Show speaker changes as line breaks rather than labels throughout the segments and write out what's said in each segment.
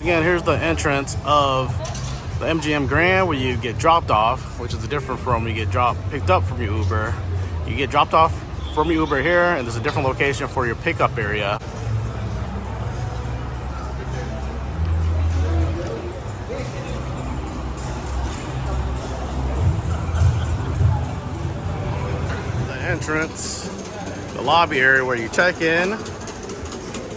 Again, here's the entrance of the MGM Grand where you get dropped off, which is different from when you get picked up from your Uber. You get dropped off from your Uber here, and there's a different location for your pickup area. The entrance, the lobby area where you check in.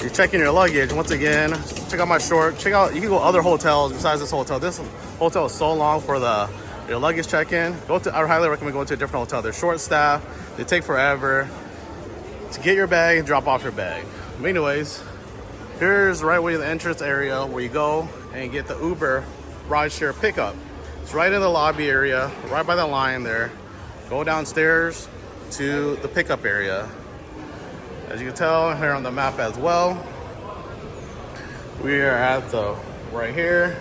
You're checking your luggage. Once again, check out my short. Check out. You can go other hotels besides this hotel. This hotel is so long for your luggage check-in. I would highly recommend going to a different hotel. They're short staffed. They take forever to get your bag and drop off your bag. But anyways, here's right where the entrance area where you go and get the Uber rideshare pickup. It's right in the lobby area, right by the line there. Go downstairs to the pickup area. As you can tell here on the map as well, we are at the right here.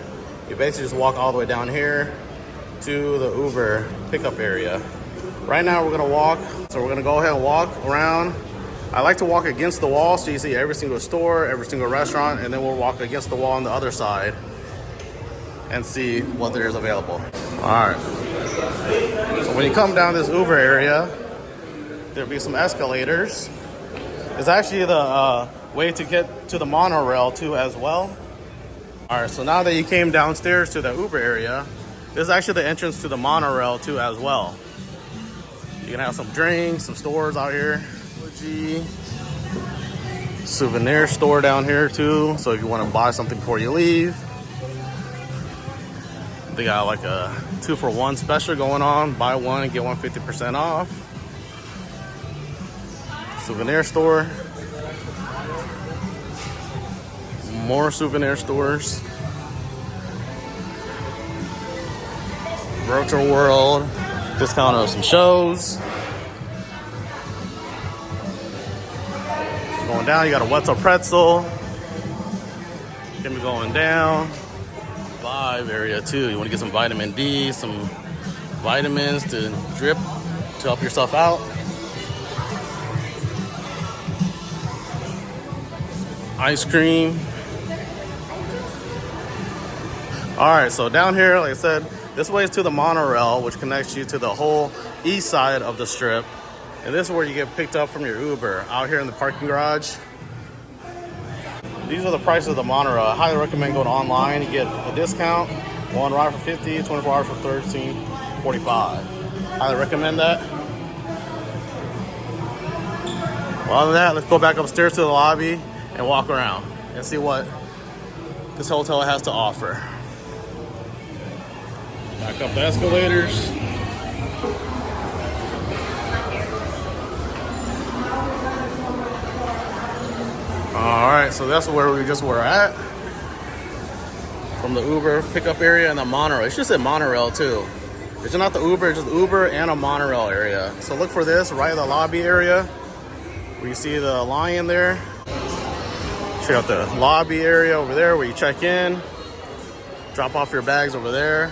You basically just walk all the way down here to the Uber pickup area. Right now we're gonna walk, so we're gonna go ahead and walk around. I like to walk against the wall so you see every single store, every single restaurant, and then we'll walk against the wall on the other side and see what there is available. All right, so when you come down this Uber area, there'll be some escalators. It's actually the way to get to the monorail too as well. All right, so now that you came downstairs to the Uber area, this is actually the entrance to the monorail too as well. You can have some drinks, some stores out here. Souvenir store down here too, so if you want to buy something before you leave. They got like a 2-for-1 special going on. Buy one, get one 50% off. Souvenir store. More souvenir stores. Virtual world. Discount of some shows. Going down, you got a What's a Pretzel. Gonna be going down. Vibe area too. You want to get some vitamin D, some vitamins to drip to help yourself out. Ice cream. All right, so down here, like I said, this way is to the monorail, which connects you to the whole east side of the strip. And this is where you get picked up from your Uber, out here in the parking garage. These are the prices of the monorail. I highly recommend going online. You get a discount. One ride for $50, 24 hours for $13.45. Highly recommend that. Well, other than that, let's go back upstairs to the lobby and walk around and see what this hotel has to offer. Back up the escalators. All right, so that's where we just were at. From the Uber pickup area and the monorail. It should say monorail too. It's not the Uber, it's just Uber and a monorail area. So look for this right in the lobby area where you see the lion there. Check out the lobby area over there where you check in. Drop off your bags over there.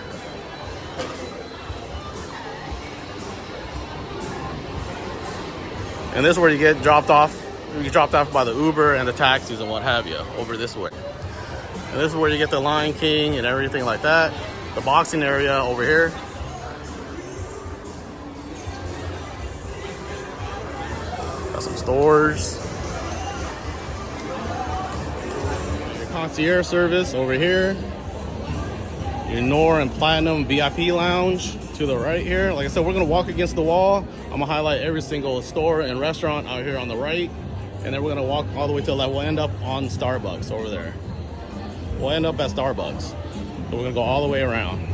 And this is where you get dropped off. You get dropped off by the Uber and the taxis and what have you over this way. And this is where you get the Lion King and everything like that. The boxing area over here. Got some stores. Your concierge service over here. Your Nor and Platinum VIP lounge to the right here. Like I said, we're gonna walk against the wall. I'm gonna highlight every single store and restaurant out here on the right. And then we're gonna walk all the way till that we'll end up on Starbucks over there. We'll end up at Starbucks. So we're gonna go all the way around.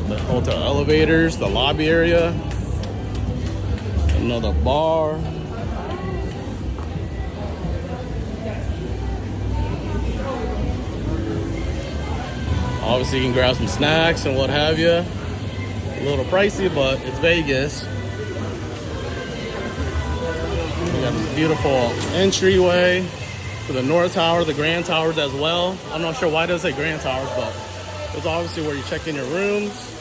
The hotel elevators, the lobby area. Another bar. Obviously you can grab some snacks and what have you. A little pricey, but it's Vegas. We got this beautiful entryway to the North Tower, the Grand Towers as well. I'm not sure why it does say Grand Towers, but it's obviously where you check in your rooms,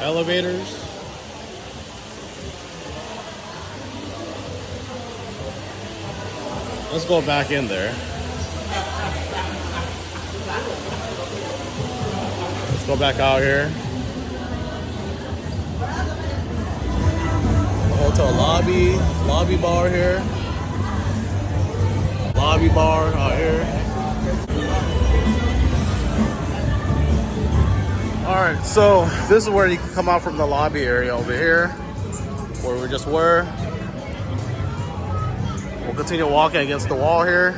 elevators. Let's go back in there. Go back out here. The hotel lobby bar here. Lobby bar out here. Alright, so this is where you can come out from the lobby area over here, where we just were. We'll continue walking against the wall here.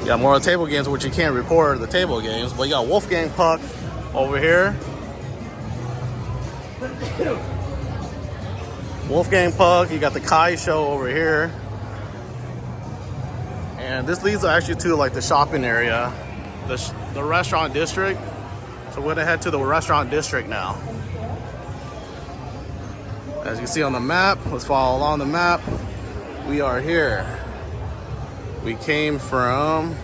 You got more table games, which you can't record the table games, but you got Wolfgang Puck over here. Wolfgang Puck, you got the Kai show over here. And this leads actually to like the shopping area, the restaurant district. So we're gonna head to the restaurant district now. As you can see on the map, let's follow along the map. We are here. We came from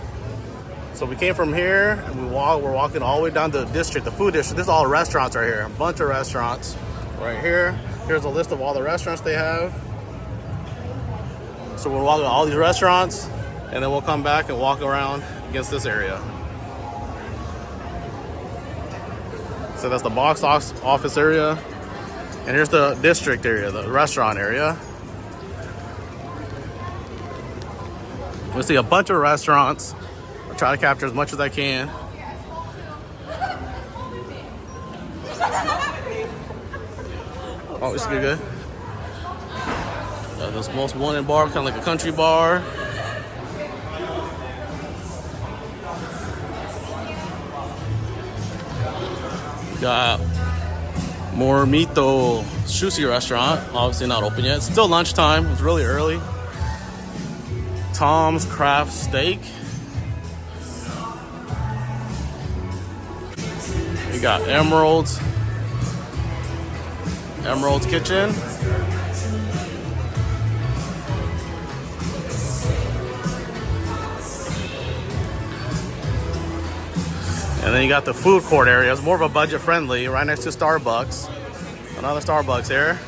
here, and we're walking all the way down to the district, the food district. This is all restaurants right here, a bunch of restaurants right here. Here's a list of all the restaurants they have. So we'll walk to all these restaurants, and then we'll come back and walk around against this area. So that's the box office area. And here's the district area, the restaurant area. We see a bunch of restaurants. I'll try to capture as much as I can. Oh, this is good. This most wanted bar, kind of like a country bar. Got Mormito Sushi restaurant, obviously not open yet. It's still lunchtime, it's really early. Tom's Craft Steak. We got Emerald's Kitchen. And then you got the food court area. It's more of a budget friendly, right next to Starbucks. Another Starbucks here.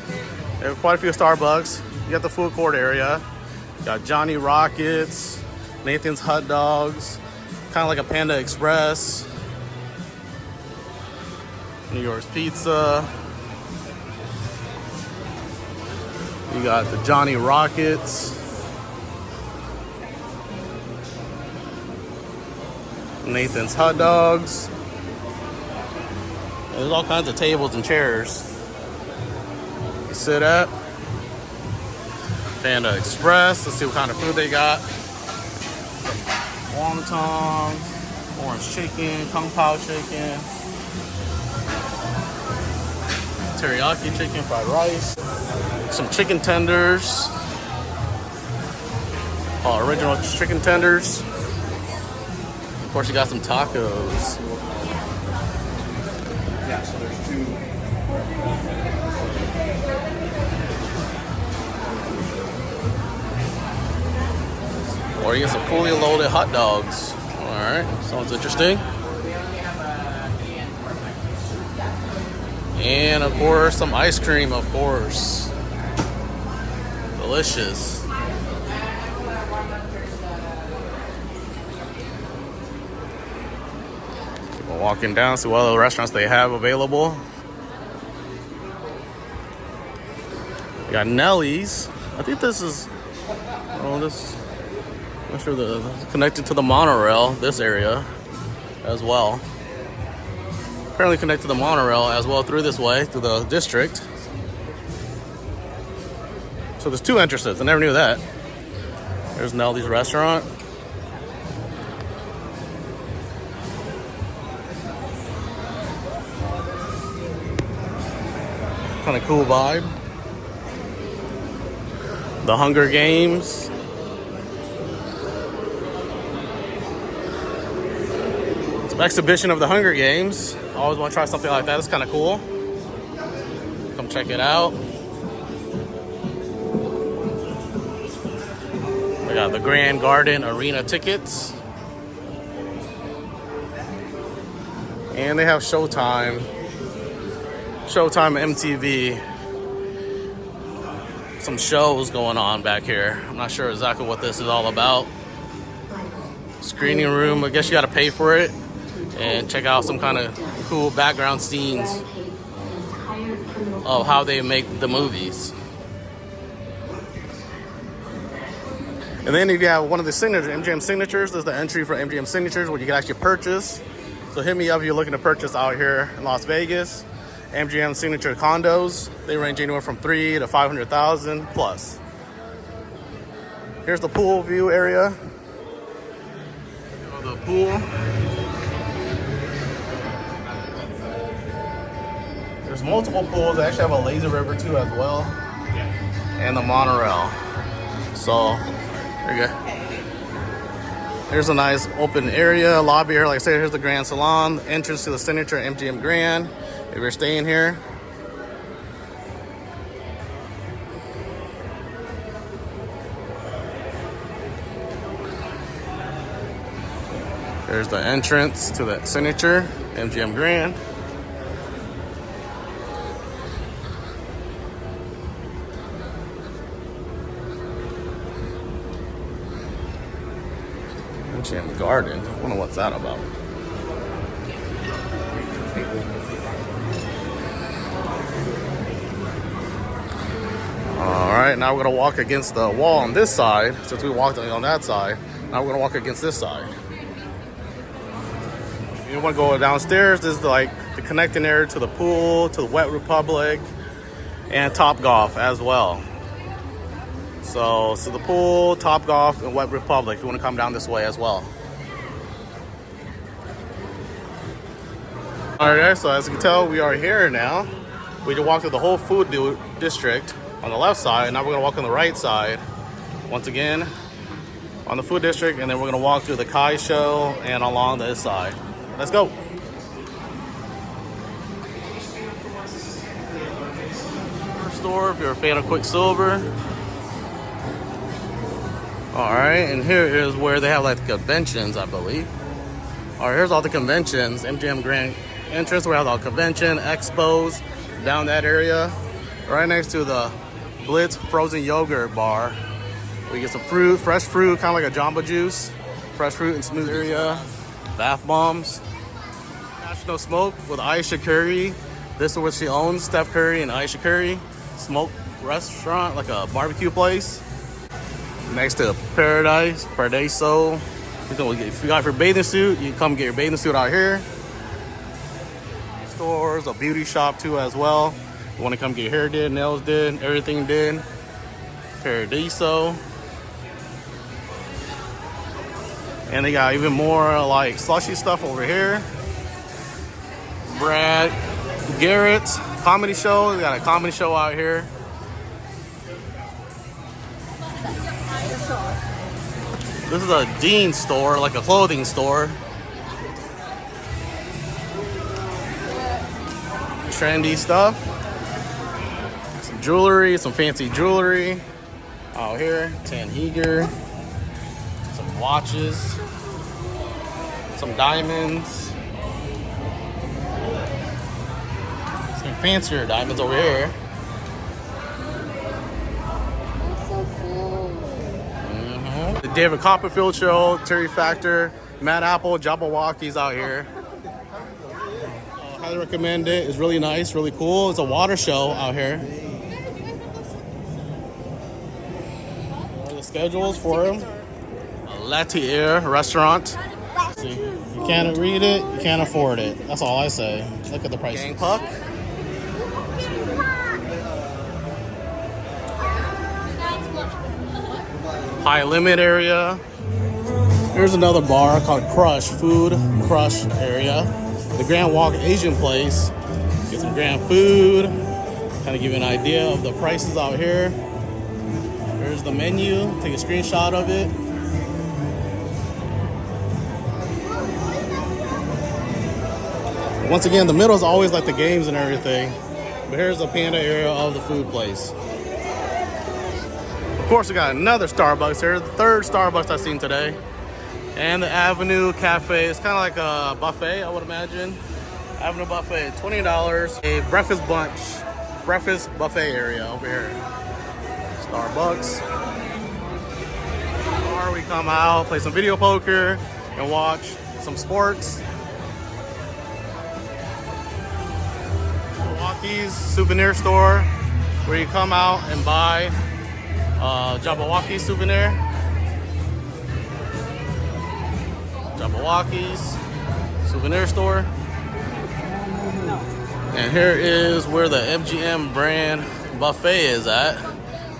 There are quite a few Starbucks. You got the food court area. You got Johnny Rockets, Nathan's Hot Dogs, kind of like a Panda Express, New York's Pizza. You got the Johnny Rockets, Nathan's Hot Dogs. And there's all kinds of tables and chairs you sit at. Panda Express. Let's see what kind of food they got. Wontons, orange chicken, kung pao chicken, teriyaki chicken, fried rice, some chicken tenders, original chicken tenders. Of course, you got some tacos.
Yeah, so there's two.
Or you get some fully loaded hot dogs. All right, sounds interesting. And of course, some ice cream, of course. Delicious. We're walking down, see what other restaurants they have available. We got Nellie's. I think this is, I'm not sure they're connected to the monorail, this area as well. Apparently connected to the monorail as well through this way, through the district. So there's two entrances, I never knew that. There's Nellie's restaurant. Kind of cool vibe. The Hunger Games. Exhibition of the Hunger Games. I always want to try something like that. It's kind of cool. Come check it out. We got the Grand Garden Arena tickets. And they have Showtime MTV some shows going on back here. I'm not sure exactly what this is all about. Screening room, I guess you gotta pay for it. And check out some kind of cool background scenes of how they make the movies. And then if you have one of the signatures, MGM signatures, there's the entry for MGM signatures where you can actually purchase. So hit me up if you're looking to purchase out here in Las Vegas. MGM signature condos, they range anywhere from 3 to 500,000 plus. Here's the pool view area. The pool. There's multiple pools. They actually have a lazy river too as well. And the monorail. So, there you go. Here's a nice open area, lobby area. Like I said, here's the Grand Salon, entrance to the signature MGM Grand. If you're staying here. There's the entrance to the signature MGM Grand. MGM Garden. I wonder what's that about. All right, now we're gonna walk against the wall on this side. Since we walked on that side, now we're gonna walk against this side. You want to go downstairs. This is like the connecting area to the pool, to the Wet Republic, and Top Golf as well. So the pool, Top Golf, and Wet Republic. If you want to come down this way as well. All right, so as you can tell, we are here now. We just walked through the whole food district on the left side. Now we're gonna walk on the right side. Once again, on the food district, and then we're gonna walk through the Kai show and along this side. Let's go. Store if you're a fan of Quicksilver. All right, and here is where they have like the conventions, I believe. All right, here's all the conventions. MGM Grand entrance. We have all convention expos down that area. Right next to the Blitz frozen yogurt bar. We get some fruit, fresh fruit, kind of like a Jamba Juice. Fresh fruit and smooth area. Bath bombs. National Smoke with Aisha Curry. This is what she owns, Steph Curry and Aisha Curry. Smoke restaurant, like a barbecue place. Next to Paradiso. If you got your bathing suit, you can come get your bathing suit out here. Stores, a beauty shop too as well. You want to come get your hair did, nails did, everything did. Paradiso. And they got even more like slushy stuff over here. Brad Garrett's comedy show. They got a comedy show out here. This is a Dean store, like a clothing store. Trendy stuff. Some jewelry, some fancy jewelry out here. Tanheger. Some watches. Some diamonds. Some fancier diamonds over here. The David Copperfield show, Terry Factor, Matt Apple, Jabberwockies out here. Highly recommend it. It's really nice, really cool. It's a water show out here. What are the schedules for them? Latier restaurant. See, you can't read it, you can't afford it. That's all I say. Look at the price. Gang Puck. High limit area. Here's another bar called Crush, Food Crush area. The Grand Walk Asian place. Get some grand food. Kind of give you an idea of the prices out here. Here's the menu. Take a screenshot of it. Once again, the middle is always like the games and everything. But here's the panda area of the food place. Of course, we got another Starbucks here. The third Starbucks I've seen today. And the Avenue Cafe. It's kind of like a buffet, I would imagine. Avenue Buffet, $20. A breakfast buffet area over here. Starbucks. Or we come out, play some video poker, and watch some sports. Milwaukee's souvenir store, where you come out and buy Jabberwocky souvenir. Jabberwocky's souvenir store. And here is where the MGM brand buffet is at.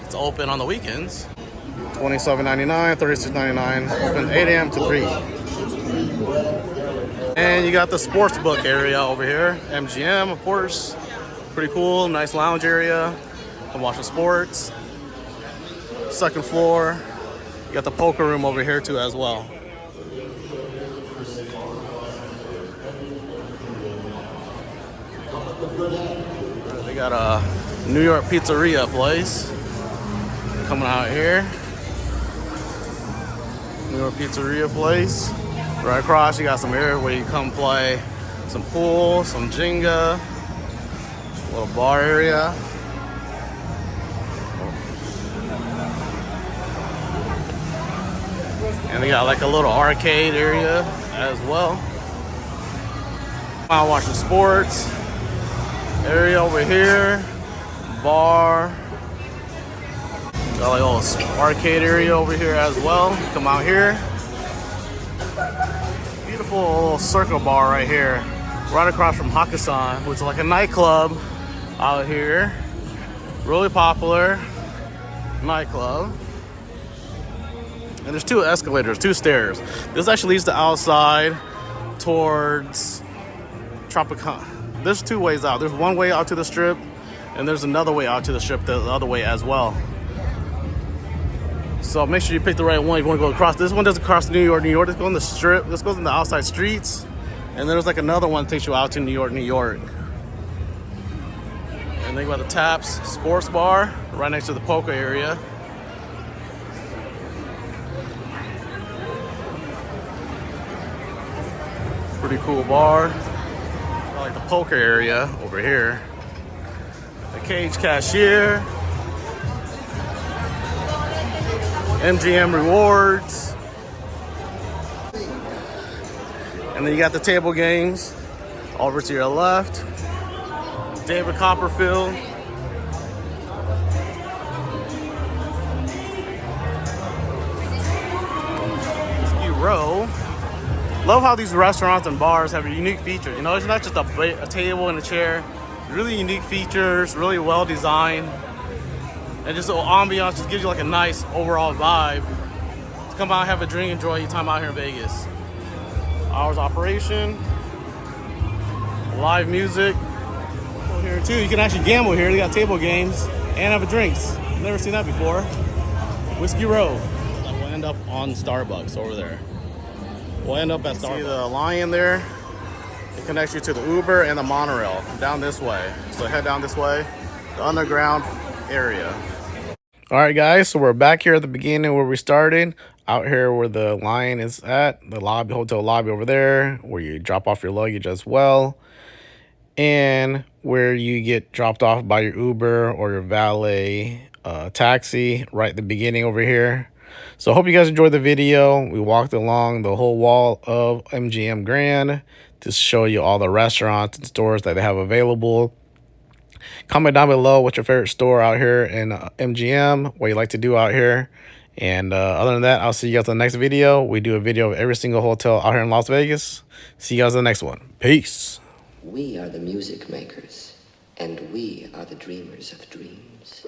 It's open on the weekends. $27.99, $36.99, open 8 a.m. to 3. And you got the sports book area over here. MGM, of course. Pretty cool, nice lounge area. Come watch the sports. Second floor. You got the poker room over here too as well. They got a New York pizzeria place coming out here. New York pizzeria place. Right across, you got some area where you come play some pool, some Jenga, a little bar area. And they got like a little arcade area as well. I'm watching sports. Area over here, bar. Got like a little arcade area over here as well. Come out here. Beautiful little circle bar right here, right across from Hakkasan, which is like a nightclub out here. Really popular nightclub. And there's 2 escalators, 2 stairs. This actually leads to outside towards Tropicana. There's 2 ways out. There's one way out to the strip, and there's another way out to the strip the other way as well. So make sure you pick the right one if you want to go across. This one doesn't cross New York, New York. This goes in the strip. This goes in the outside streets. And then there's like another one that takes you out to New York, New York. And then you got the Taps Sports Bar right next to the poker area. Pretty cool bar. I like the poker area over here. The Cage Cashier. MGM Rewards. And then you got the table games over to your left. David Copperfield. Whiskey Row. Love how these restaurants and bars have unique features. You know, it's not just a table and a chair. Really unique features, really well designed. And just the ambiance just gives you like a nice overall vibe. To come out, have a drink, enjoy your time out here in Vegas. Hours of operation. Live music. Here too, you can actually gamble here. They got table games and have a drinks. Never seen that before. Whiskey Row. We'll end up on Starbucks over there. We'll end up at Starbucks. See the lion there? It connects you to the Uber and the monorail down this way. So head down this way, the underground area. All right, guys. So we're back here at the beginning where we started. Out here where the lion is at, the lobby, hotel lobby over there, where you drop off your luggage as well. And where you get dropped off by your Uber or your valet taxi right at the beginning over here. So I hope you guys enjoyed the video. We walked along the whole wall of MGM Grand to show you all the restaurants and stores that they have available. Comment down below what's your favorite store out here in MGM, what you like to do out here. And other than that, I'll see you guys in the next video. We do a video of every single hotel out here in Las Vegas. See you guys in the next one. Peace.
We are the music makers, and we are the dreamers of dreams.